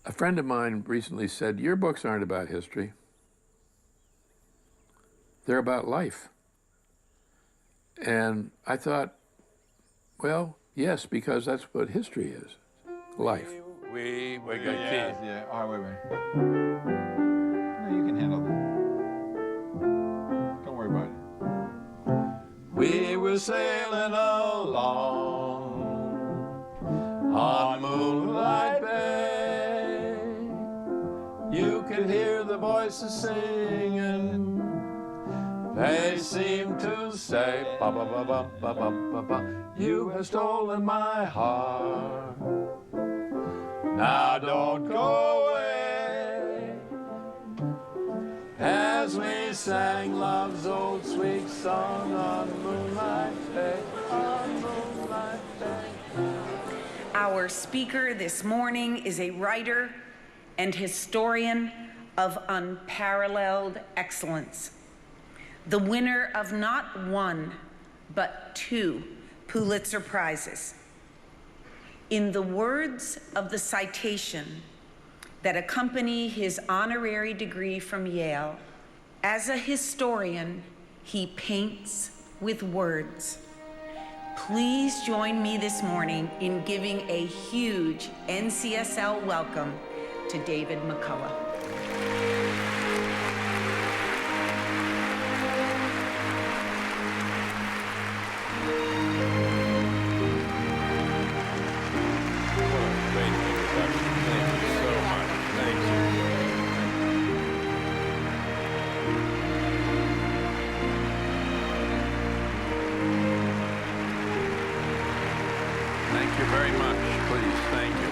A friend of mine recently said, "Your books aren't about history. They're about life." And I thought, well, yes, because that's what history is, life. We got keys. Yeah. All right, wait. No, you can handle that. Don't worry about it. We were sailing along on Moonlight Bay. You could hear the voices singing. They seemed to say, ba ba ba ba ba ba ba ba. You have stolen my heart. Now don't go away. As we sang love's old sweet song on Moonlight Bay, on Moonlight Bay. Our speaker this morning is a writer and historian of unparalleled excellence, the winner of not one, but 2 Pulitzer Prizes. In the words of the citation that accompany his honorary degree from Yale, as a historian, he paints with words. Please join me this morning in giving a huge NCSL welcome to David McCullough. Thank you very much, please, thank you.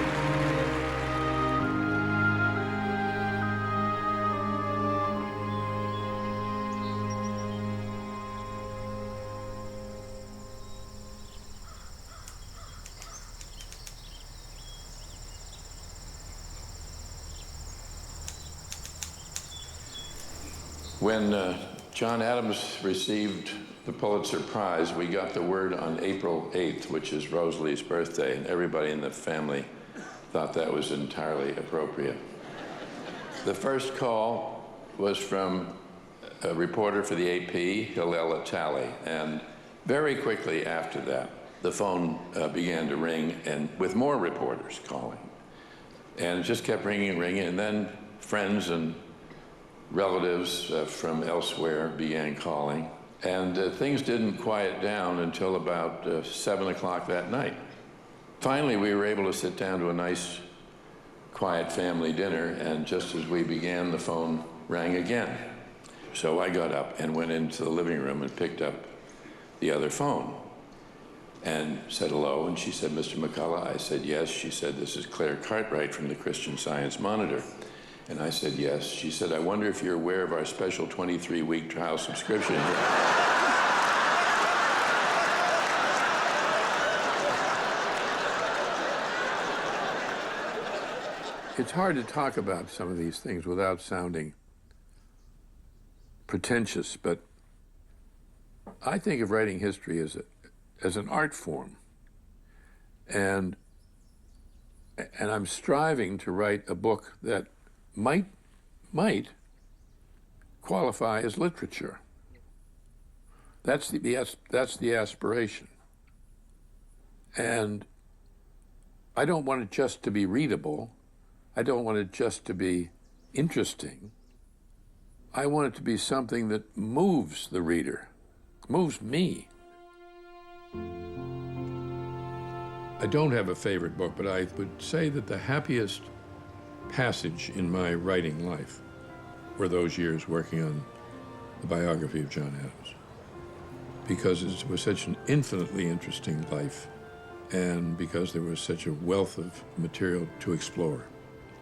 When John Adams received the Pulitzer Prize, we got the word on April 8th, which is Rosalie's birthday, and everybody in the family thought that was entirely appropriate. The first call was from a reporter for the AP, Hillel Talley, and very quickly after that, the phone began to ring, and with more reporters calling. And it just kept ringing and ringing, and then friends and relatives from elsewhere began calling. And things didn't quiet down until about 7 o'clock that night. Finally, we were able to sit down to a nice, quiet family dinner, and just as we began, the phone rang again. So I got up and went into the living room and picked up the other phone and said hello, and she said, "Mr. McCullough?" I said, "Yes." She said, "This is Claire Cartwright from the Christian Science Monitor." And I said, "Yes." She said, "I wonder if you're aware of our special 23-week trial subscription." It's hard to talk about some of these things without sounding pretentious, but I think of writing history as an art form. And I'm striving to write a book that might qualify as literature. That's the aspiration. And I don't want it just to be readable. I don't want it just to be interesting. I want it to be something that moves the reader, moves me. I don't have a favorite book, but I would say that the happiest passage in my writing life were those years working on the biography of John Adams, because it was such an infinitely interesting life, and because there was such a wealth of material to explore.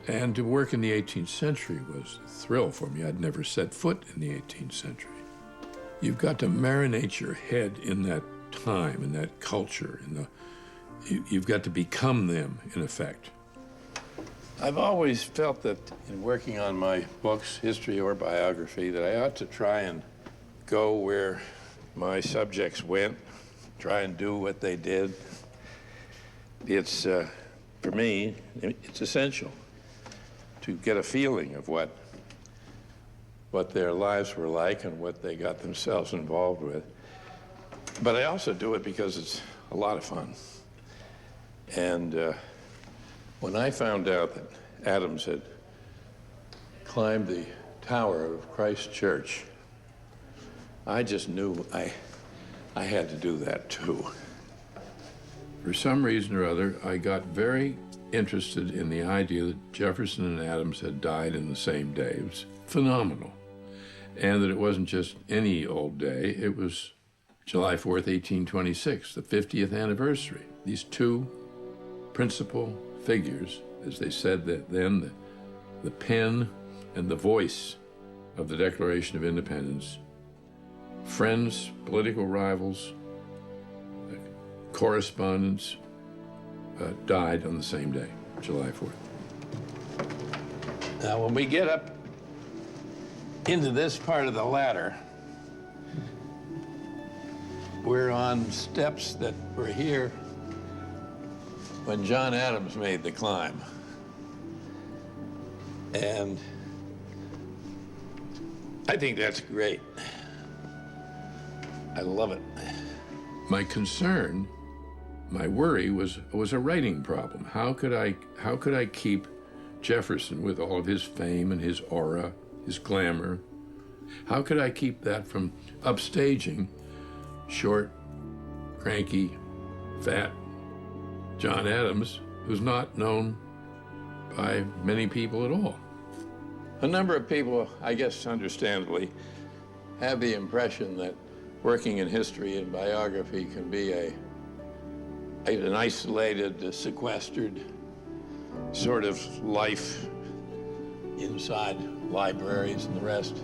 And to work in the 18th century was a thrill for me. I'd never set foot in the 18th century. You've got to marinate your head in that time, in that culture, You've got to become them, in effect. I've always felt that in working on my books, history or biography, that I ought to try and go where my subjects went, try and do what they did. It's, for me, it's essential to get a feeling of what their lives were like and what they got themselves involved with. But I also do it because it's a lot of fun. And when I found out that Adams had climbed the tower of Christ Church, I just knew I had to do that too. For some reason or other, I got very interested in the idea that Jefferson and Adams had died in the same day. It was phenomenal. And that it wasn't just any old day, it was July 4th, 1826, the 50th anniversary. These two principal figures, as they said that then, the pen and the voice of the Declaration of Independence, friends, political rivals, correspondents, died on the same day, July 4th. Now, when we get up into this part of the ladder, we're on steps that were here when John Adams made the climb. And I think that's great. I love it. My concern, my worry was a writing problem. How could I keep Jefferson, with all of his fame and his aura, his glamour, how could I keep that from upstaging short, cranky, fat John Adams, who's not known by many people at all? A number of people, I guess understandably, have the impression that working in history and biography can be an isolated, sequestered sort of life inside libraries and the rest.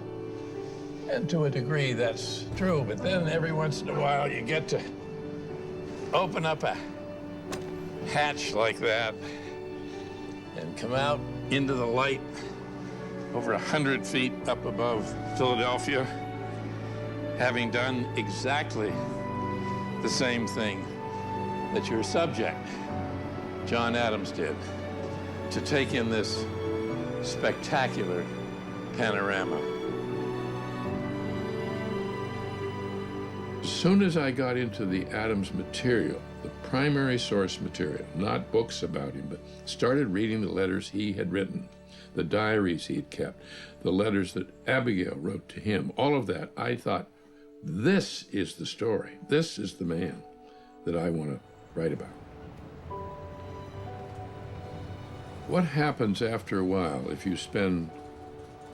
And to a degree, that's true. But then every once in a while, you get to open up a hatch like that and come out into the light over 100 feet up above Philadelphia, having done exactly the same thing that your subject, John Adams, did, to take in this spectacular panorama. As soon as I got into the Adams material, the primary source material, not books about him, but started reading the letters he had written, the diaries he had kept, the letters that Abigail wrote to him, all of that, I thought, this is the story. This is the man that I want to write about. What happens after a while if you spend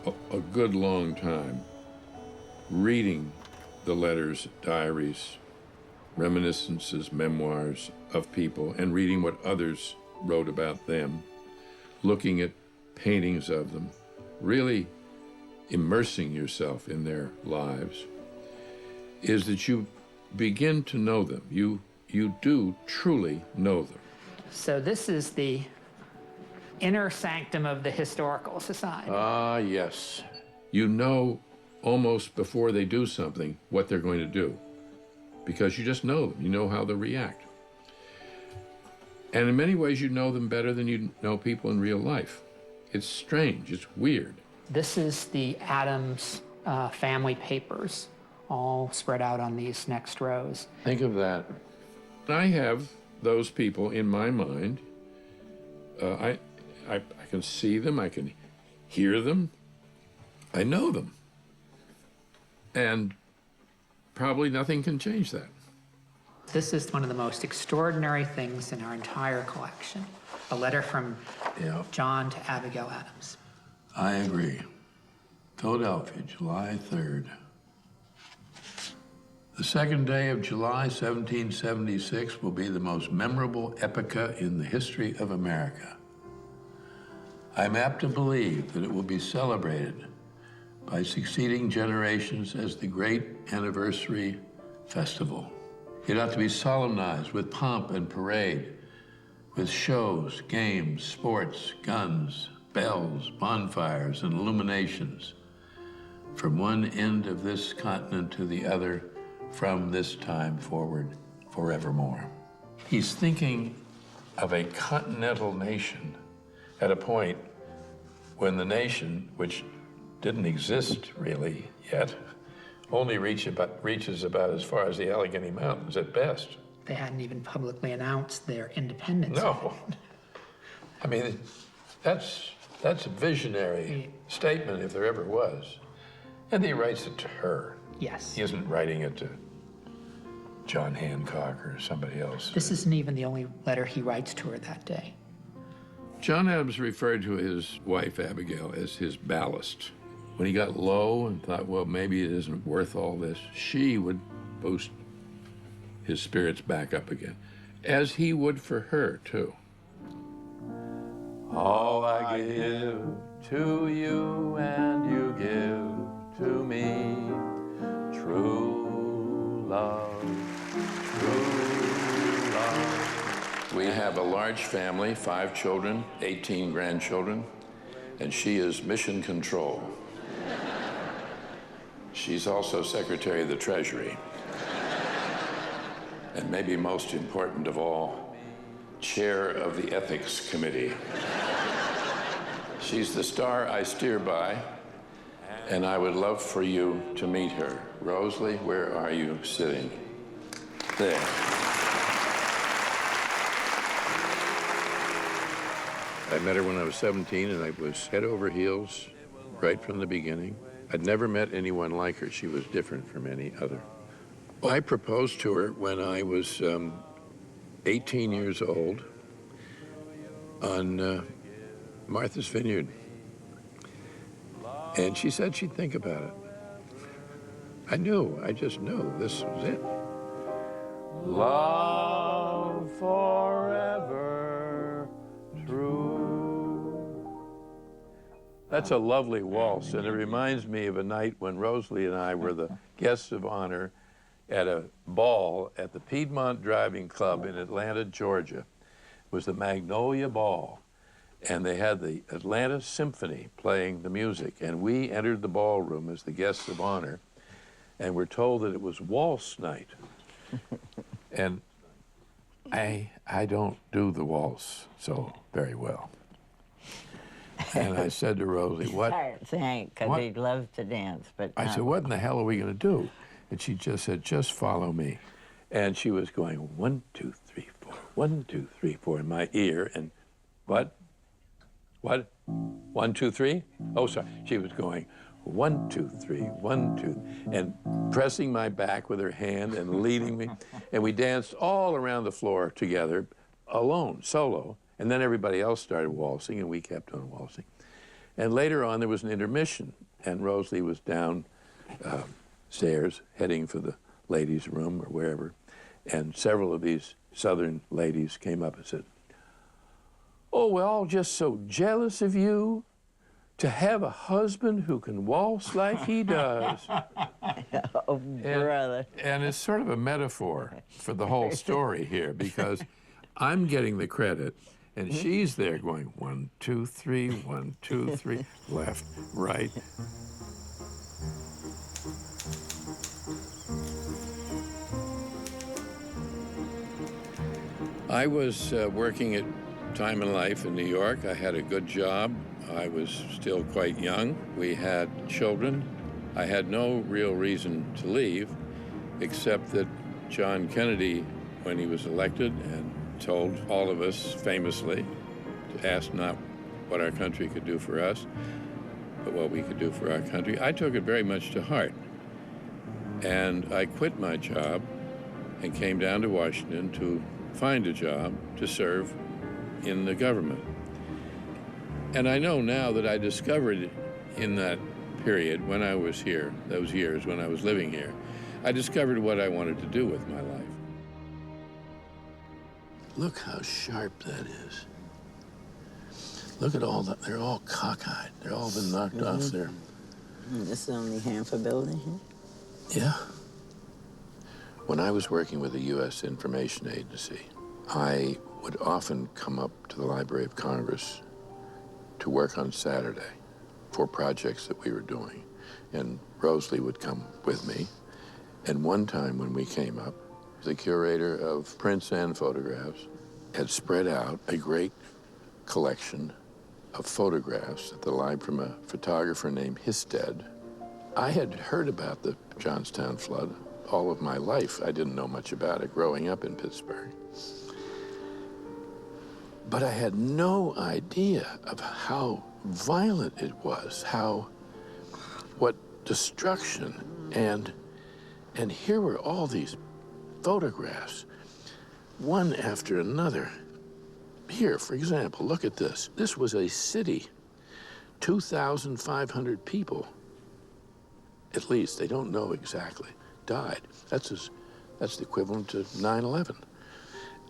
a good long time reading the letters, diaries, reminiscences, memoirs of people, and reading what others wrote about them, looking at paintings of them, really immersing yourself in their lives, is that you begin to know them. You do truly know them. So this is the inner sanctum of the Historical Society. Ah, yes. You know almost before they do something what they're going to do, because you just know them. You know how they'll react. And in many ways, you know them better than you know people in real life. It's strange. It's weird. This is the Adams family papers, all spread out on these next rows. Think of that. I have those people in my mind. I can see them. I can hear them. I know them. And probably nothing can change that. This is one of the most extraordinary things in our entire collection. A letter from John to Abigail Adams. I agree. Philadelphia, July 3rd. The second day of July, 1776, will be the most memorable epocha in the history of America. I'm apt to believe that it will be celebrated by succeeding generations as the great anniversary festival. It ought to be solemnized with pomp and parade, with shows, games, sports, guns, bells, bonfires, and illuminations, from one end of this continent to the other, from this time forward, forevermore. He's thinking of a continental nation at a point when the nation, which didn't exist really yet, only reaches about as far as the Allegheny Mountains at best. They hadn't even publicly announced their independence. No. I mean, that's a visionary statement if there ever was. And he writes it to her. Yes. He isn't writing it to John Hancock or somebody else. This isn't even the only letter he writes to her that day. John Adams referred to his wife, Abigail, as his ballast. When he got low and thought, well, maybe it isn't worth all this, she would boost his spirits back up again, as he would for her, too. All I give to you and you give to me. True love, true love. We have a large family, 5 children, 18 grandchildren, and she is mission control. She's also Secretary of the Treasury. And maybe most important of all, Chair of the Ethics Committee. She's the star I steer by, and I would love for you to meet her. Rosalie, where are you sitting? There. I met her when I was 17, and I was head over heels right from the beginning. I'd never met anyone like her. She was different from any other. I proposed to her when I was 18 years old on Martha's Vineyard. And she said she'd think about it. I just knew this was it. Love forever true. That's a lovely waltz, and it reminds me of a night when Rosalie and I were the guests of honor at a ball at the Piedmont Driving Club in Atlanta, Georgia. It was the Magnolia Ball, and they had the Atlanta Symphony playing the music, and we entered the ballroom as the guests of honor, and were told that it was waltz night. And I don't do the waltz so very well. And I said to Rosalie, what? Because he loves to dance, but I said, what in the hell are we going to do? And she just said, just follow me. And she was going, 1, 2, 3, 4, 1, 2, 3, 4 in my ear. And what? 1, 2, 3? Oh, sorry. She was going, 1, 2, 3, 1, 2, and pressing my back with her hand and leading me. And we danced all around the floor together, alone, solo. And then everybody else started waltzing, and we kept on waltzing. And later on, there was an intermission, and Rosalie was down stairs, heading for the ladies' room or wherever. And several of these Southern ladies came up and said, oh, we're all just so jealous of you to have a husband who can waltz like he does. oh, brother. And it's sort of a metaphor for the whole story here, because I'm getting the credit, and she's there going, 1, 2, 3, 1, 2, 3, left, right. I was working at Time in Life in New York. I had a good job. I was still quite young. We had children. I had no real reason to leave, except that John Kennedy, when he was elected, and told all of us famously to ask not what our country could do for us, but what we could do for our country. I took it very much to heart. And I quit my job and came down to Washington to find a job to serve in the government. And I know now that I discovered in that period when I was here, those years when I was living here, I discovered what I wanted to do with my life. Look how sharp that is. Look at all that, they're all cockeyed. They're all been knocked off there. This is only half a building here? Yeah. When I was working with the U.S. Information Agency, I would often come up to the Library of Congress to work on Saturday for projects that we were doing. And Rosalie would come with me. And one time when we came up, the curator of prints and photographs had spread out a great collection of photographs at the library from a photographer named Histed. I had heard about the Johnstown flood all of my life. I didn't know much about it growing up in Pittsburgh. But I had no idea of how violent it was, what destruction, and here were all these photographs, one after another. Here, for example, look at this. This was a city, 2,500 people, at least, they don't know exactly, died. That's the equivalent to 9/11.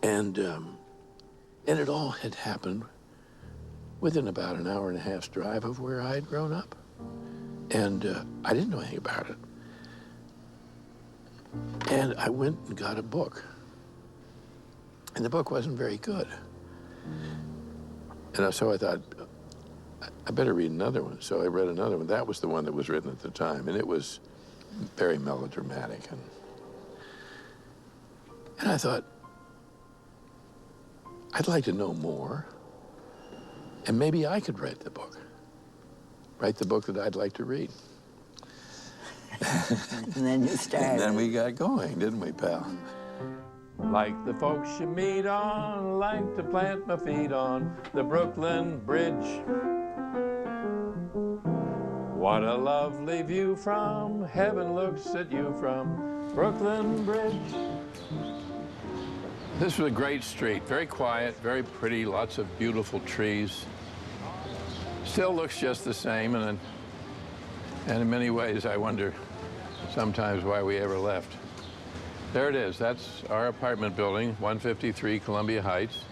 And it all had happened within about an hour and a half's drive of where I had grown up. And I didn't know anything about it. And I went and got a book. And the book wasn't very good. And so I thought, I better read another one. So I read another one. That was the one that was written at the time. And it was very melodramatic. And I thought, I'd like to know more. And maybe I could write the book that I'd like to read. And then you started. And then we got going, didn't we, pal? Like the folks you meet on, like to plant my feet on the Brooklyn Bridge. What a lovely view from heaven looks at you from Brooklyn Bridge. This was a great street, very quiet, very pretty, lots of beautiful trees. Still looks just the same, and in many ways I wonder sometimes why we ever left. There it is, that's our apartment building, 153 Columbia Heights.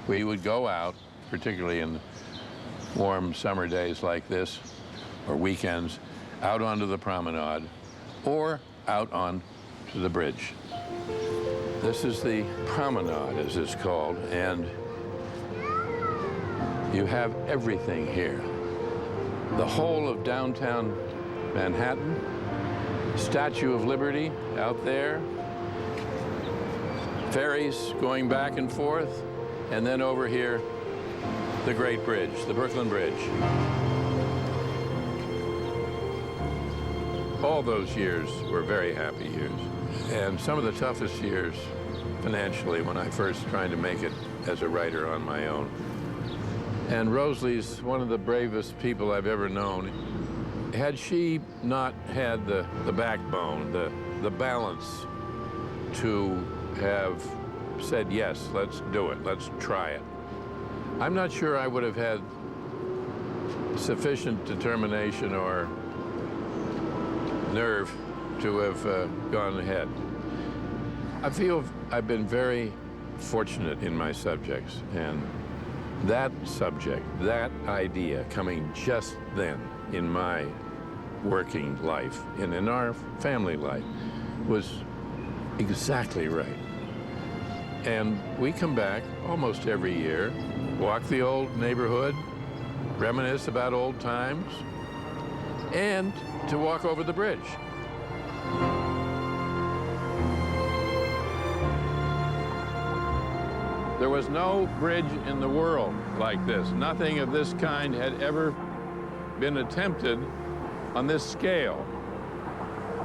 We would go out, particularly in warm summer days like this, or weekends, out onto the promenade, or out onto the bridge. This is the promenade, as it's called, and you have everything here. The whole of downtown Manhattan, Statue of Liberty out there, ferries going back and forth, and then over here, the Great Bridge, the Brooklyn Bridge. All those years were very happy years, and some of the toughest years financially when I first tried to make it as a writer on my own. And Rosalie's one of the bravest people I've ever known. Had she not had the backbone, the balance to have said, yes, let's do it, let's try it, I'm not sure I would have had sufficient determination or nerve to have gone ahead. I feel I've been very fortunate in my subjects, and that subject, that idea coming just then in my working life and in our family life was exactly right. And we come back almost every year, walk the old neighborhood, reminisce about old times, and to walk over the bridge. There was no bridge in the world like this. Nothing of this kind had ever been attempted on this scale.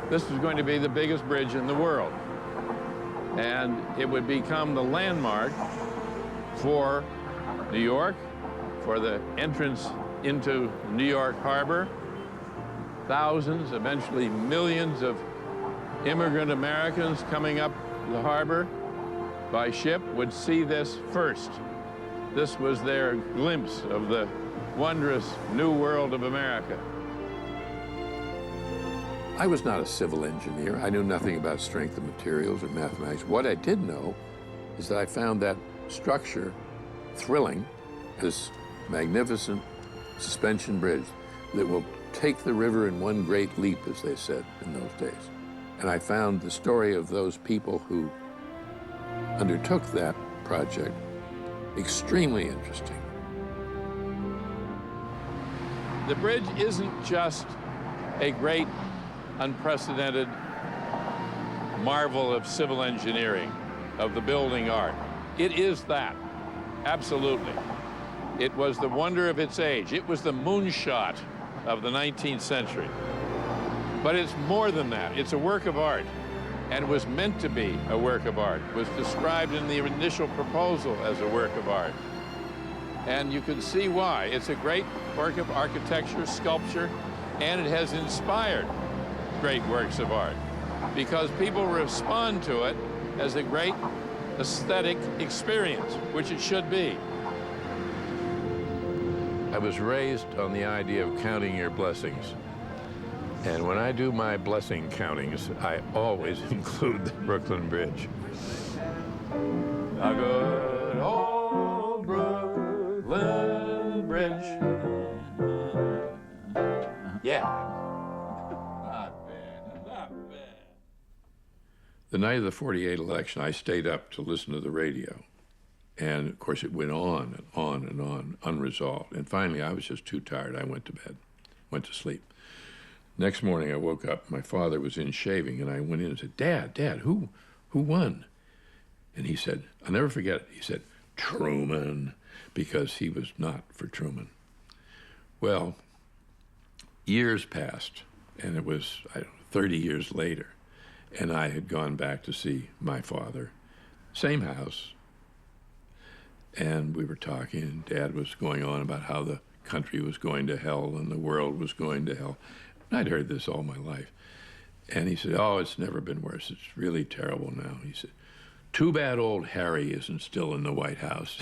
This was going to be the biggest bridge in the world. And it would become the landmark for New York, for the entrance into New York Harbor. Thousands, eventually millions of immigrant Americans coming up the harbor by ship would see this first. This was their glimpse of the wondrous new world of America. I was not a civil engineer. I knew nothing about strength of materials or mathematics. What I did know is that I found that structure thrilling, this magnificent suspension bridge that will take the river in one great leap, as they said in those days. And I found the story of those people who undertook that project extremely interesting. The bridge isn't just a great, unprecedented marvel of civil engineering, of the building art. It is that, absolutely. It was the wonder of its age. It was the moonshot of the 19th century. But it's more than that. It's a work of art, and was meant to be a work of art. It was described in the initial proposal as a work of art. And you can see why. It's a great work of architecture, sculpture, and it has inspired great works of art, because people respond to it as a great aesthetic experience, which it should be. I was raised on the idea of counting your blessings. And when I do my blessing countings, I always include the Brooklyn Bridge. A good old Brooklyn Bridge. Yeah. Not bad, not bad. The night of the 48 election, I stayed up to listen to the radio. And of course, it went on and on and on, unresolved. And finally, I was just too tired. I went to bed, went to sleep. Next morning, I woke up. My father was in shaving, and I went in and said, Dad, who won? And he said, I'll never forget it. He said, Truman, because he was not for Truman. Well, years passed, and it was, 30 years later, and I had gone back to see my father. Same house. And we were talking, and Dad was going on about how the country was going to hell and the world was going to hell. And I'd heard this all my life. And he said, oh, it's never been worse. It's really terrible now. He said, too bad old Harry isn't still in the White House.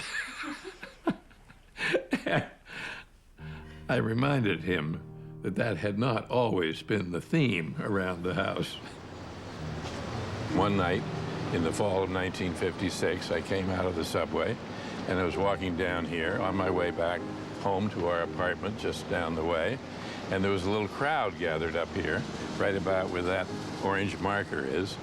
I reminded him that that had not always been the theme around the house. One night in the fall of 1956, I came out of the subway, and I was walking down here on my way back home to our apartment just down the way, and there was a little crowd gathered up here, right about where that orange marker is,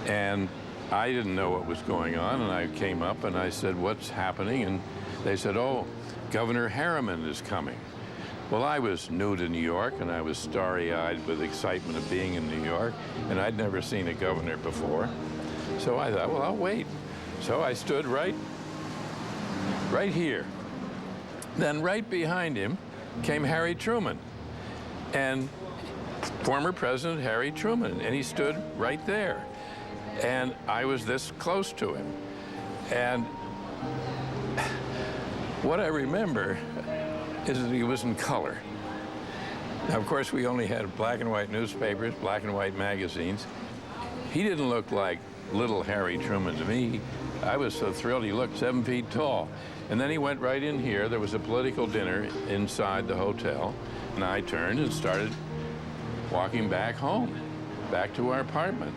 and I didn't know what was going on, and I came up and I said, what's happening? And they said, oh, Governor Harriman is coming. Well, I was new to New York, and I was starry-eyed with excitement of being in New York, and I'd never seen a governor before. So I thought, well, I'll wait. So I stood right here. Then right behind him came Harry Truman, and former President Harry Truman, and he stood right there. And I was this close to him. And what I remember is that he was in color. Now, of course, we only had black and white newspapers, black and white magazines. He didn't look like little Harry Truman to me. I was so thrilled. He looked 7 feet tall. And then he went right in here. There was a political dinner inside the hotel. And I turned and started walking back home, back to our apartment.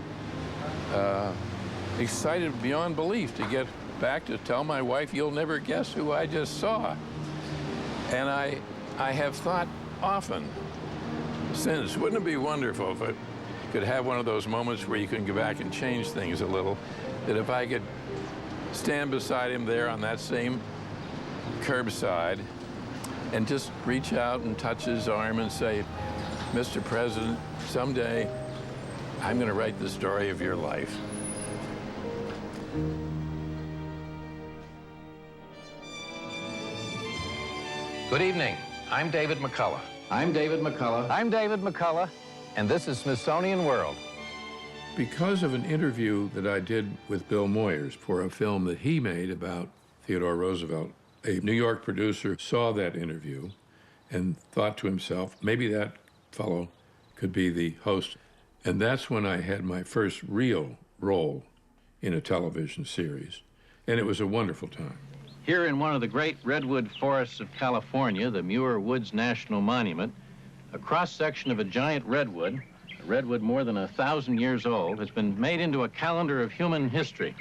Excited beyond belief to get back to tell my wife, you'll never guess who I just saw. And I have thought often since, wouldn't it be wonderful if I could have one of those moments where you can go back and change things a little, that if I could stand beside him there on that same curbside and just reach out and touch his arm and say, Mr. President, someday I'm going to write the story of your life. Good evening. I'm David McCullough. I'm David McCullough. I'm David McCullough, and this is Smithsonian World. Because of an interview that I did with Bill Moyers for a film that he made about Theodore Roosevelt, a New York producer saw that interview and thought to himself, maybe that fellow could be the host. And that's when I had my first real role in a television series. And it was a wonderful time. Here in one of the great redwood forests of California, the Muir Woods National Monument, a cross-section of a giant redwood, a redwood more than 1,000 years old, has been made into a calendar of human history.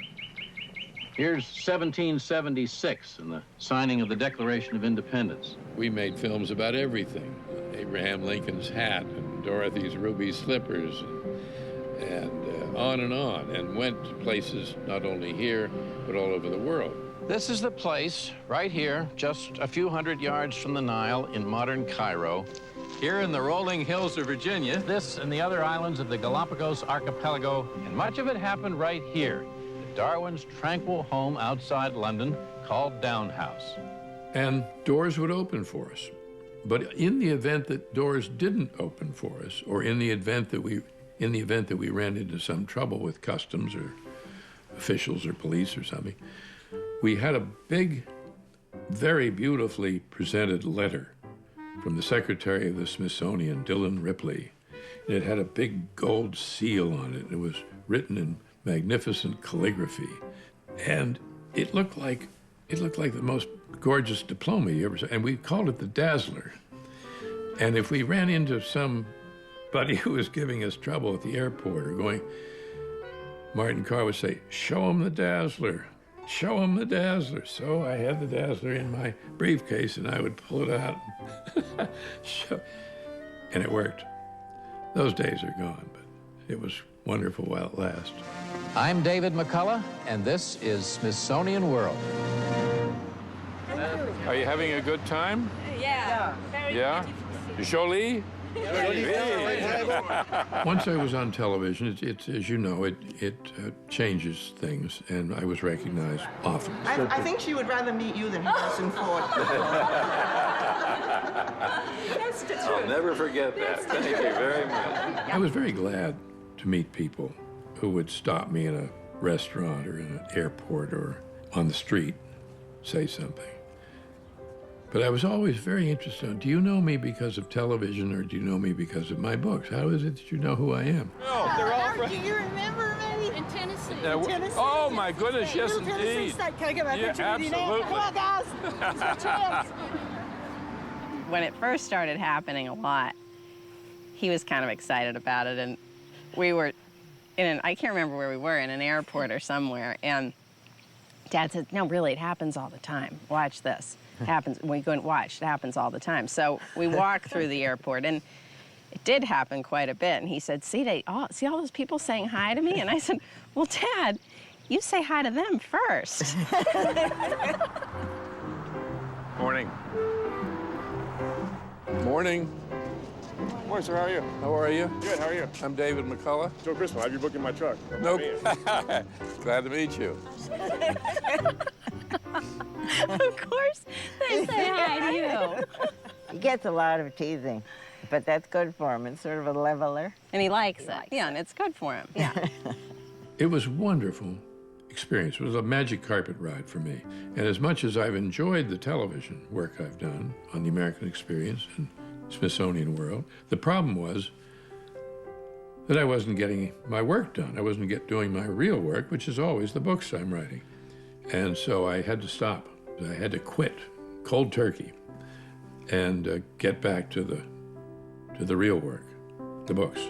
Here's 1776 and the signing of the Declaration of Independence. We made films about everything. Abraham Lincoln's hat and Dorothy's ruby slippers. and on, and went to places not only here, but all over the world. This is the place right here, just a few hundred yards from the Nile in modern Cairo. Here in the rolling hills of Virginia, this and the other islands of the Galapagos archipelago, and much of it happened right here, at Darwin's tranquil home outside London called Down House. And doors would open for us. But in the event that doors didn't open for us, or in the event that we ran into some trouble with customs or officials or police or something, we had a big, very beautifully presented letter from the Secretary of the Smithsonian, Dillon Ripley. And it had a big gold seal on it. It was written in magnificent calligraphy. And it looked like the most gorgeous diploma you ever saw. And we called it the Dazzler. And if we ran into somebody who was giving us trouble at the airport or going, Martin Carr would say, "Show him the Dazzler. Show him the Dazzler." So I had the Dazzler in my briefcase, and I would pull it out. And it worked. Those days are gone, but it was wonderful while it lasted. I'm David McCullough, and this is Smithsonian World. Are you having a good time? Yeah. Yeah? Jolie? Once I was on television, it's as you know, it changes things, and I was recognized often. I think she would rather meet you than Harrison Ford. That's the I'll truth. never forget that. Thank you very much. I was very glad to meet people who would stop me in a restaurant or in an airport or on the street, say something. But I was always very interested in, do you know me because of television or do you know me because of my books? How is it that you know who I am? No, they're all friends. Do you remember me? In Tennessee. Tennessee. Oh, my goodness, yes, Little Tennessee indeed. State. Can I get my Yeah, picture with you now? absolutely. Come on, guys. It's a chance. When it first started happening a lot, he was kind of excited about it, and we were I can't remember where we were, in an airport or somewhere, and Dad said, "No, really, it happens all the time. Watch this. It happens." We go and watch. It happens all the time. So we walked through the airport, and it did happen quite a bit. And he said, see all those people saying hi to me? And I said, "Well, Dad, you say hi to them first." Morning. Morning. Morning, sir. How are you? How are you? Good. How are you? I'm David McCullough. Joe Crispo. Have you booked in my truck? Nope. Glad to meet you. Of course they say hi to you. He gets a lot of teasing, but that's good for him. It's sort of a leveler. And he likes it. Yeah, and it's good for him. Yeah. It was a wonderful experience. It was a magic carpet ride for me. And as much as I've enjoyed the television work I've done on the American Experience and Smithsonian World, the problem was that I wasn't getting my work done. I wasn't doing my real work, which is always the books I'm writing. And so I had to stop. I had to quit cold turkey and get back to the real work, the books.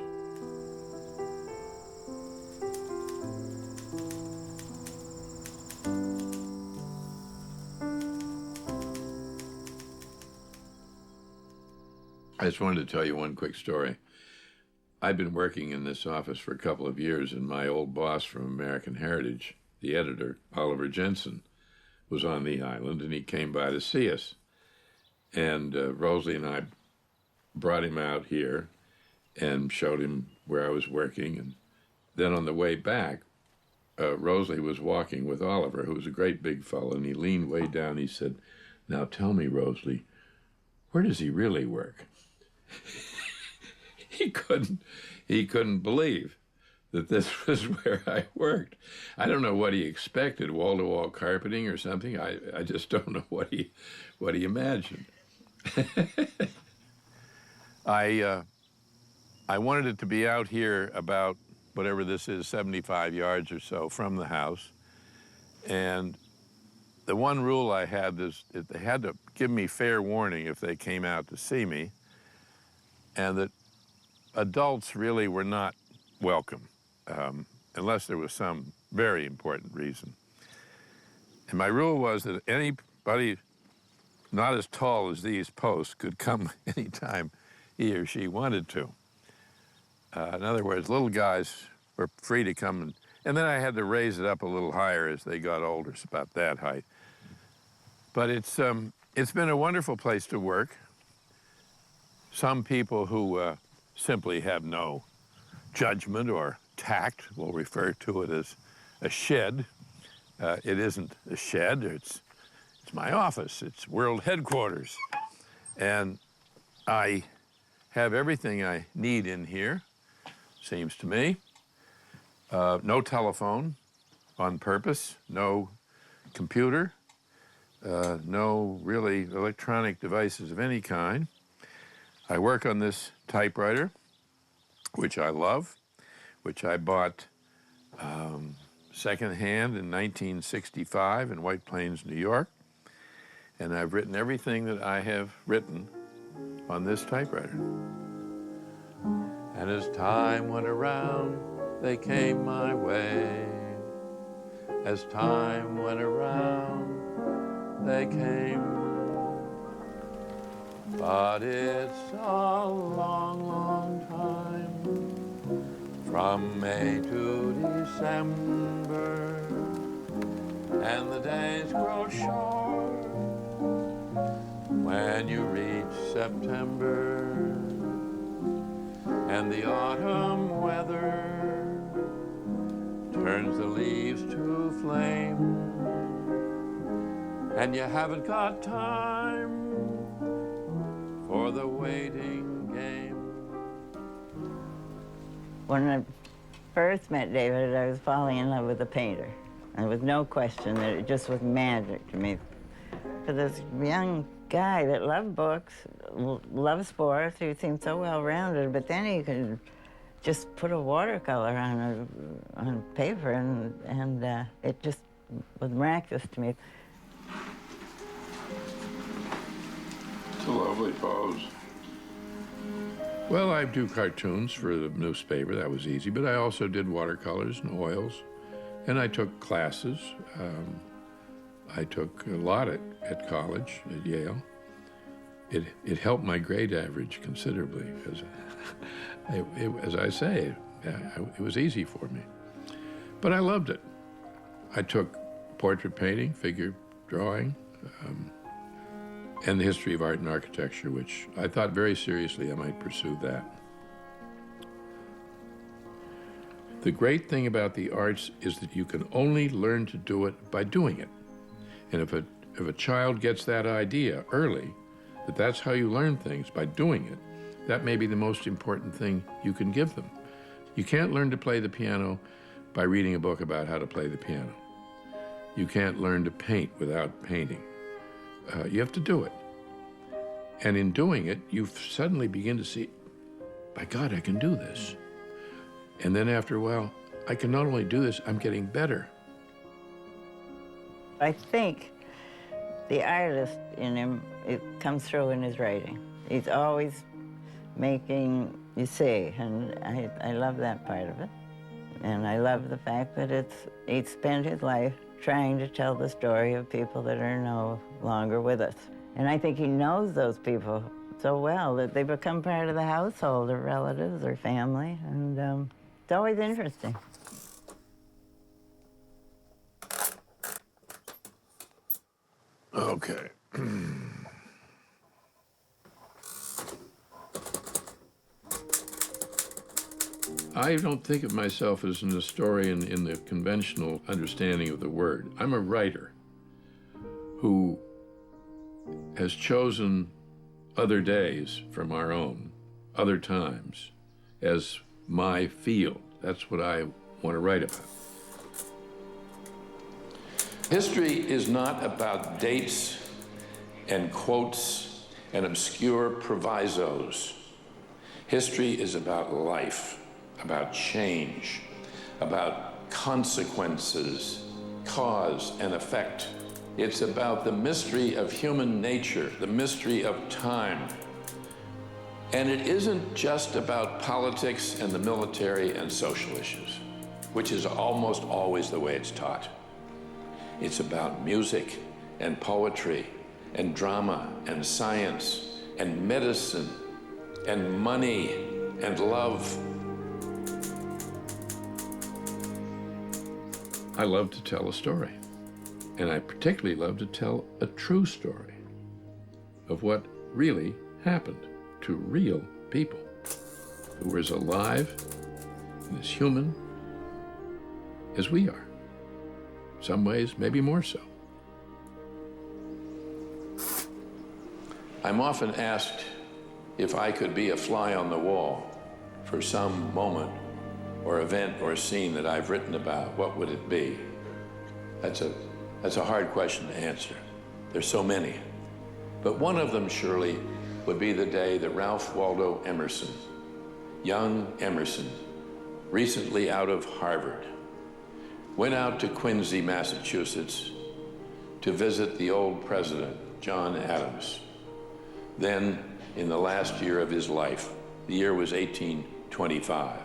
I just wanted to tell you one quick story. I'd been working in this office for a couple of years, and my old boss from American Heritage, the editor, Oliver Jensen, was on the island, and he came by to see us. And Rosalie and I brought him out here and showed him where I was working. And then on the way back, Rosalie was walking with Oliver, who was a great big fellow, and he leaned way down. He said, "Now tell me, Rosalie, where does he really work?" He couldn't believe that this was where I worked. I don't know what he expected, wall-to-wall carpeting or something. I just don't know what he imagined. I wanted it to be out here about whatever this is, 75 yards or so from the house. And the one rule I had is that they had to give me fair warning if they came out to see me, and that adults really were not welcome unless there was some very important reason. And my rule was that anybody not as tall as these posts could come anytime he or she wanted to. In other words, little guys were free to come, and then I had to raise it up a little higher as they got older. It's about that height. But it's been a wonderful place to work. Some people who simply have no judgment or tact will refer to it as a shed. It isn't a shed, it's my office, it's world headquarters. And I have everything I need in here, seems to me. No telephone on purpose, no computer, no really electronic devices of any kind. I work on this typewriter, which I love, which I bought secondhand in 1965 in White Plains, New York. And I've written everything that I have written on this typewriter. And as time went around, they came my way. As time went around, they came. But it's a long, long time, from May to December, and the days grow short when you reach September, and the autumn weather turns the leaves to flame, and you haven't got time for the waiting game. When I first met David, I was falling in love with a painter. And there was no question that it just was magic to me. For this young guy that loved books, loved sports, he seemed so well-rounded, but then he could just put a watercolor on paper, and it just was miraculous to me. It's a lovely pose. Well, I do cartoons for the newspaper. That was easy. But I also did watercolors and oils. And I took classes. I took a lot at college, at Yale. It helped my grade average considerably, because, as I say, it was easy for me. But I loved it. I took portrait painting, figure drawing, and the history of art and architecture, which I thought very seriously I might pursue that. The great thing about the arts is that you can only learn to do it by doing it. And if a child gets that idea early, that that's how you learn things, by doing it, that may be the most important thing you can give them. You can't learn to play the piano by reading a book about how to play the piano. You can't learn to paint without painting. You have to do it. And in doing it, you suddenly begin to see, by God, I can do this. And then after a while, I can not only do this, I'm getting better. I think the artist in him, it comes through in his writing. He's always making you see, and I love that part of it. And I love the fact that he spent his life trying to tell the story of people that are no longer with us. And I think he knows those people so well that they become part of the household, or relatives, or family, and it's always interesting. Okay. I don't think of myself as an historian in the conventional understanding of the word. I'm a writer who has chosen other days from our own, other times, as my field. That's what I want to write about. History is not about dates and quotes and obscure provisos. History is about life, about change, about consequences, cause and effect. It's about the mystery of human nature, the mystery of time. And it isn't just about politics and the military and social issues, which is almost always the way it's taught. It's about music and poetry and drama and science and medicine and money and love. I love to tell a story. And I particularly love to tell a true story of what really happened to real people who were as alive and as human as we are. Some ways, maybe more so. I'm often asked if I could be a fly on the wall for some moment or event or scene that I've written about, what would it be? That's a hard question to answer. There's so many. But one of them surely would be the day that Ralph Waldo Emerson, young Emerson, recently out of Harvard, went out to Quincy, Massachusetts to visit the old president, John Adams. Then, in the last year of his life, the year was 1825.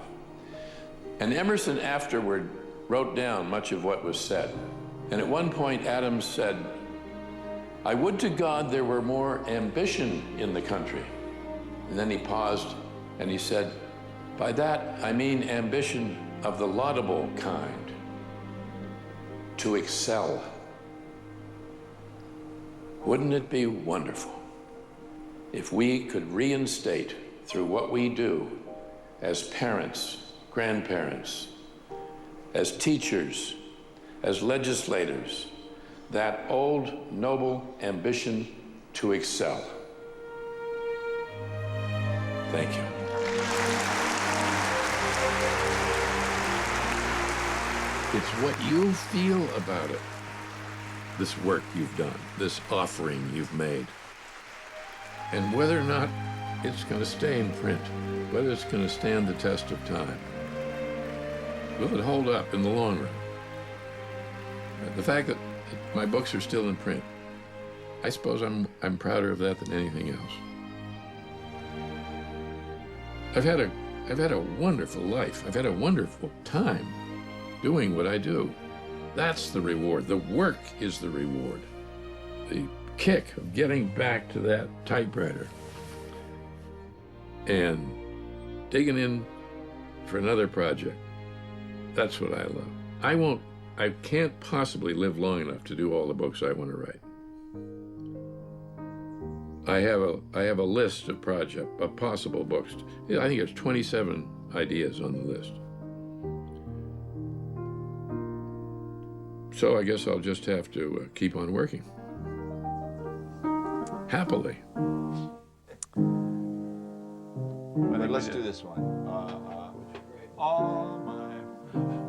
And Emerson afterward wrote down much of what was said. And at one point, Adams said, "I would to God there were more ambition in the country." And then he paused and he said, "By that I mean ambition of the laudable kind, to excel." Wouldn't it be wonderful if we could reinstate through what we do as parents, grandparents, as teachers, as legislators, that old noble ambition to excel? Thank you. It's what you feel about it, this work you've done, this offering you've made, and whether or not it's going to stay in print, whether it's going to stand the test of time. Will it hold up in the long run? The fact that my books are still in print, I suppose I'm prouder of that than anything else. I've had a wonderful life. I've had a wonderful time doing what I do. That's the reward. The work is the reward. The kick of getting back to that typewriter and digging in for another project. That's what I love. I can't possibly live long enough to do all the books I want to write. I have a list of possible books. I think there's 27 ideas on the list. So I guess I'll just have to keep on working. Happily. Let's do this one.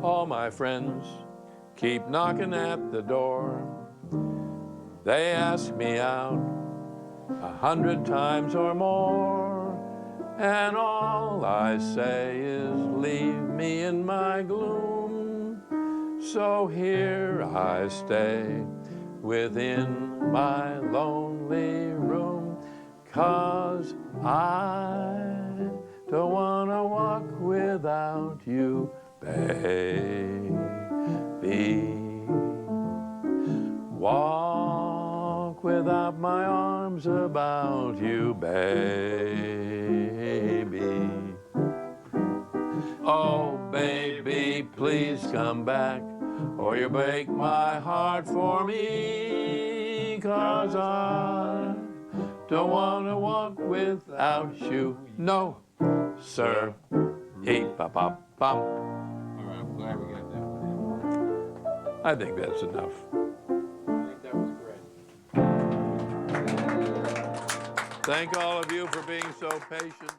All my friends keep knocking at the door. They ask me out 100 times or more, and all I say is leave me in my gloom. So here I stay within my lonely room, 'cause I don't wanna walk without you, baby. Walk without my arms about you, baby. Oh, baby, please come back, or you break my heart for me, 'cause I don't wanna walk without you. No, sir. Eep-a-pop-pop. All right, I'm glad we got that one in. I think that's enough. I think that was great. Thank all of you for being so patient.